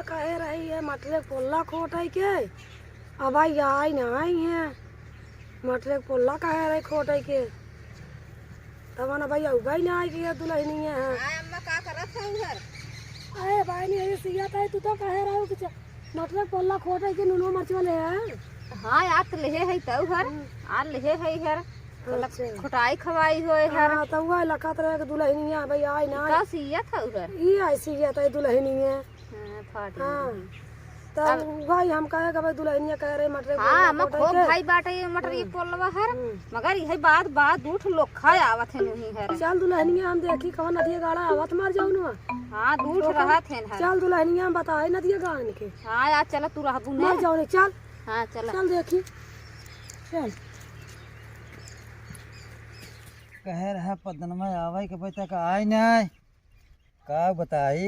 दुल्हनिया कहे रही है मटरे पोल्ला खोट है के अब भाई आई ना आई है मटरे पोल्ला कहे रही खोट है के तब ना भाई अब भाई ना आई के दुल्हनिया है अम्मा का करत है उधर। अरे भाई ने ये सियात है तू तो कहे रहा हो कि मटरे पोल्ला खोट है के नुनो मर्च वाले है। हाँ यार तो लेहे है तो घर आ लेहे है यार खोटाई खवाई होए हर हां तो वह लखत रहे के दुल्हनिया भाई आई ना का सिया था उधर ई आई सियात है दुल्हनिया। हां फाटी हां तो भाई हम कहे कि भाई दुल्हनिया कह रहे मटरे हां हम खूब भाई बाटे मटर ये पोलवा हर मगर यही बात दूठ लोखा आवत है नहीं हर। चल दुल्हनिया हम देखी कौन नदिया गाड़ा आवत मार जाऊ ना। हां दूठ रहत है हर। चल दुल्हनिया हम बताए नदिया गाड़ के। हां यार चल तू रहबू ने मर जाओ ने चल। हां चल चल देखी चल कह रहा पदन में आवे के बता का आई नहीं का बताई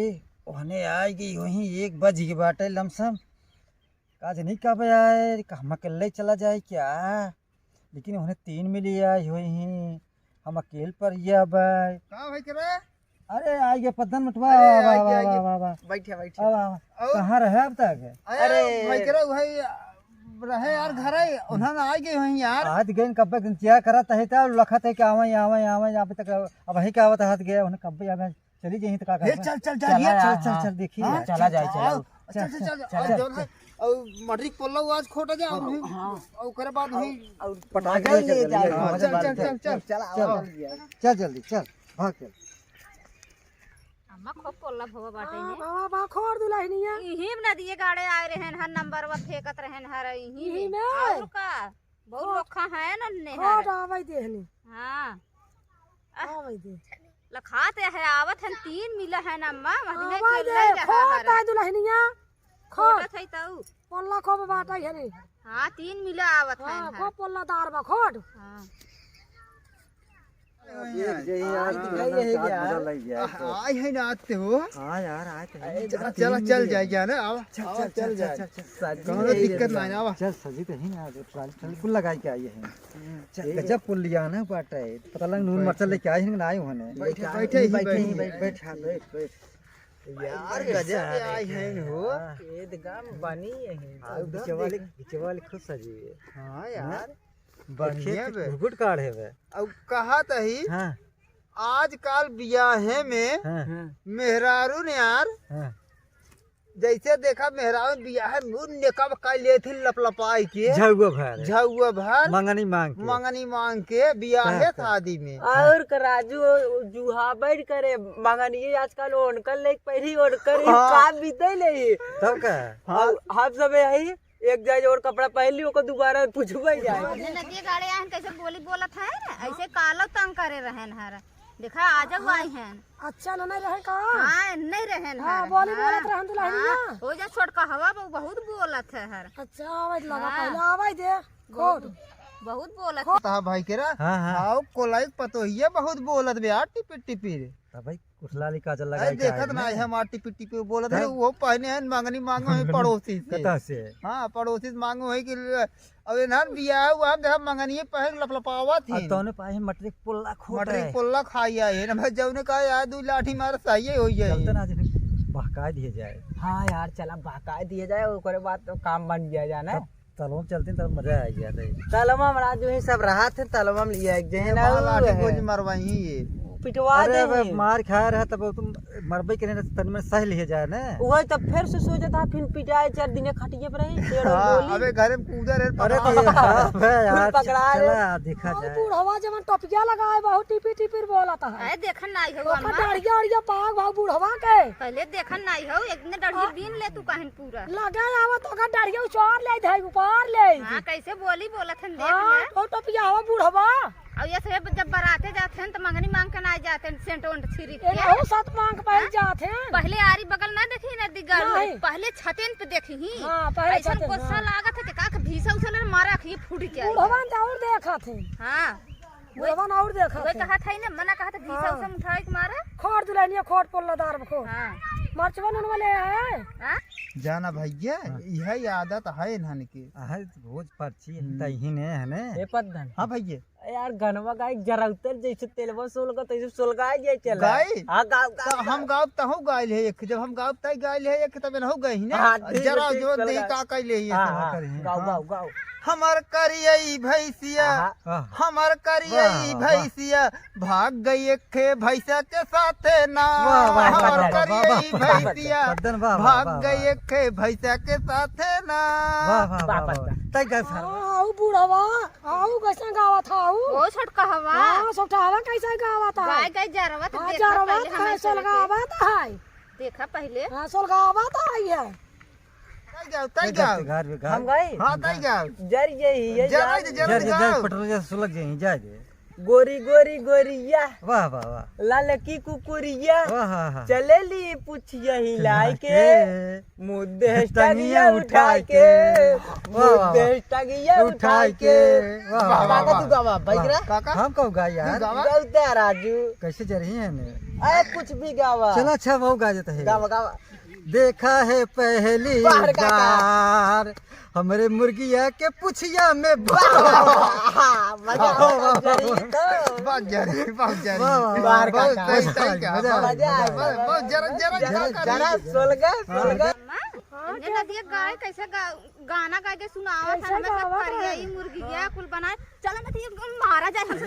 ओहने आई गई वहीं 1 बज गई बाटे लमसम काज नहीं का आए हम अकेले चला जाए क्या लेकिन उन्हें 3 मिली आई हुई हम अकेले पर ये अब का भाई करे अरे आई गए पदन मटवा बैठे बैठे कहाँ रहे अब तक अरे भाई करे भाई रहे यार घर है उन्होंने आ गए वहीं यार हाथ गए कब तक इंतजार करत है तो लखत है कि आवे आवे आवे यहाँ पे तक अब वही का आवत हाथ गया उन्हें कब आवे चली जाए तो का चल चल चल देखिए चला जाए चल चल चल और मटरिक पोल्ला आज खोटा जा और करे बाद वही पटाखे ले जाए चल चल चल चल जल्दी चल भाग चल अम्मा खूब पोल्ला भवा बाटे ने बाबा बा खोर दुल्हनिया यही नदिए गाड़े आए रहन हर नंबर व फेंकत रहन हर यही में और का बहुत लोखा है न खोट आवे देहनी हां आवे दे लखात है आवत है 3 मिला है न अम्मा मदने आवे के दे ले रहा खोट है दुल्हनिया खोट खोट है तो पोल्ला को बाटा है नहीं। हां 3 मिला आवत है हां को पोल्ला दार बा खोट। हां आई है ना आते हो हाँ यार आए चल चल जाए ना आओ चल जाए कौनो दिक्कत ना आवा चल सजी तो ही ना ट्राली पुल लगा के आई है चल गजब पुल लिया ना बाटे पता लग नून मरचा लेके आई हैं ना आए होने बैठे बैठ यार गजब आई है हो एकदम बनी है बिचवाली खुद सजी है हां यार बढ़िया गुड कार्ड है वे अब कहा तही हां आजकल बियाहे में हां मेहरारू ने यार जैसे देखा मेहरारू बियाहे में नेकब का ले थी लपलपाई के झुआ भर मंगनी मांग के बियाहे शादी में और राजू जुहा बैठ करे मंगनी आजकल ओनकल ले पहली ओनकर काम बीते ले तब का हम सब यही एक जाए और कपड़ा पहन ली ओको दोबारा पूछबे जाए नदिए गाड़े आए कैसे बोलत है ऐसे कालो तंग करे रहन हर देखा आज आई हैं अच्छा ना नहीं रहे का हां नहीं रहन हां बोली बोलत रहन दुल्हनिया हो जा छोटका हवा बहुत बोलत है हर। अच्छा आवे लगा पहले आवे दे खोट बहुत बोलत ता भाई केरा हां आओ कोलाई पतोहिए बहुत बोलत बे यार टिपी रे तब भाई कुठला लिका चल लगा अरे देखत ना है मार टिपी बोलत है वो पहने हैं मंगनी मांगो है पड़ोसी से कता से हां पड़ोसी से मांगो है कि अब ना बियाह हुआ हम देखा मंगनी पहन लपलपावा थी तोने पाए मटरी पुल्ला खोट मटरी पुल्ला खाई आई है ना भाई जब ने कहा यार 2 लाठी मार सही हो जाए चलते ना जने बहका दिए जाए हां यार चला बहका दिए जाए ओकरे बाद तो काम बन गया जाना तलवा चलते तब मजा आ गया था तलवा हमरा जो है सब रहा थे तलवा में लिया एक जहन लाठी गोज मरवाई ये पिटवा दे मार खा रहा तब तुम मरबे के ने तन में सह लिए जाए ना वही तब फिर से सोचा था फिर पिटाए 4 दिन खटिए पर रही पेड़ और गोली अबे घर में कूदा रे अरे यार पकड़ा चला देखा जाए बूढ़वा जवन टोपिया लगाए बहुत टिपी बोलता है है देखन नहीं हो अम्मा डाढ़िया अड़िया पाग भाग बूढ़वा के पहले देखन नहीं हो एक ने डढ़ी बीन ले तू कहन पूरा लगे आवा तो का डाढ़िया उचार ले धई ऊपर ले हां कैसे बोलत हन देख ले तो टोपिया हवा बूढ़वा और ये सब जब बराते जाते हैं तो मंगनी मांग के ना जाते हैं सेंट ओंट छिरी के एनहु सात मांग पहल जाते हैं पहले आरी बगल ना देखी ना दिगाड़ पहले छतेन पे देखी ही हां पहले ऐसा गुस्सा लागत है कि का भीसा उछल मारा खी फूट के बूढ़वा ने और देखा थे हां बूढ़वा ने और देखा वो कहा था ना मना कहा था भीसा उछल उठाए के मारा खोट दुल्हनिया खोट पोल्लादार बखो हां मरचवा नन वाले है हां जाना भैया यही आदत है इन्हन की रोज पर्ची तही ने है ने ए पदन हां भैया यार गनवा गाय जरा उतर जैसे तेलवा सोलगा तैसे सोलगा जाए चल गाय? हाँ गाँव तो हम गाँव तहु गायल है एक, जब हम गाँव तय गायल है एक, तब नहु गई ना हाँ, ठीक है, जरा ठीक, जो चल दे गाय। का कैले ये हाँ सब हाँ करी। गाँव गाँव गाँव हमर करियई भैसिया हाँ। हमर करियई भैसिया भाग गई एक भैसा के साथे ना वाह, वाह, वाह, हमर वाह, करियई वाह, वाह, भैसिया पद्दन, वाह, वाह, भाग वाह, गई एक भैसा के साथे ना वाह वाह वाह वाह तय का साल आओ बूढ़वा आओ कैसा गावा था आओ ओ छोटका हवा हाँ सोटावा कैसा गावा था गाय गाय जरवा तो हाँ देखा जरवा पहले था हमें सोलगावा था है देखा पहले हाँ सोलगावा था है तय जाओ घर में हम घर गए हाँ तय जाओ जर यही ये जरा जर जरा जर जाओ पेट्रोल जैसे सुलग जाए जा जे गोरी गोरी गोरिया वाह वाह वाह लाल की कुकुरिया वाह हाँ हाँ चले ली पुछिया हिलाई के मुद्दे टंगिया टंगिया उठा के मुद्दे टंगिया उठा के वाह वाह वाह काका तू गावा बैगरा काका हम कब गाय यार गावा? गावता राजू कैसे जा रही है अरे कुछ भी गावा चलो अच्छा वो गा देता है गावा गावा देखा है पहली बाहर का बार हमरे मुर्गिया के पुछिया में मजा बहुत जरी बहुत जरी वाह, वाह, बाहर का बहुत का। सही तय का मजा आ मजा आ बहुत गया। बहुत जरा जरा जरा जरा सोलगा सोलगा ये नदिया गाय कैसे गाना गा के सुनावा था हमें सब करिए मुर्गी गया कुल बनाए चलो मत ये मारा जाए हमसे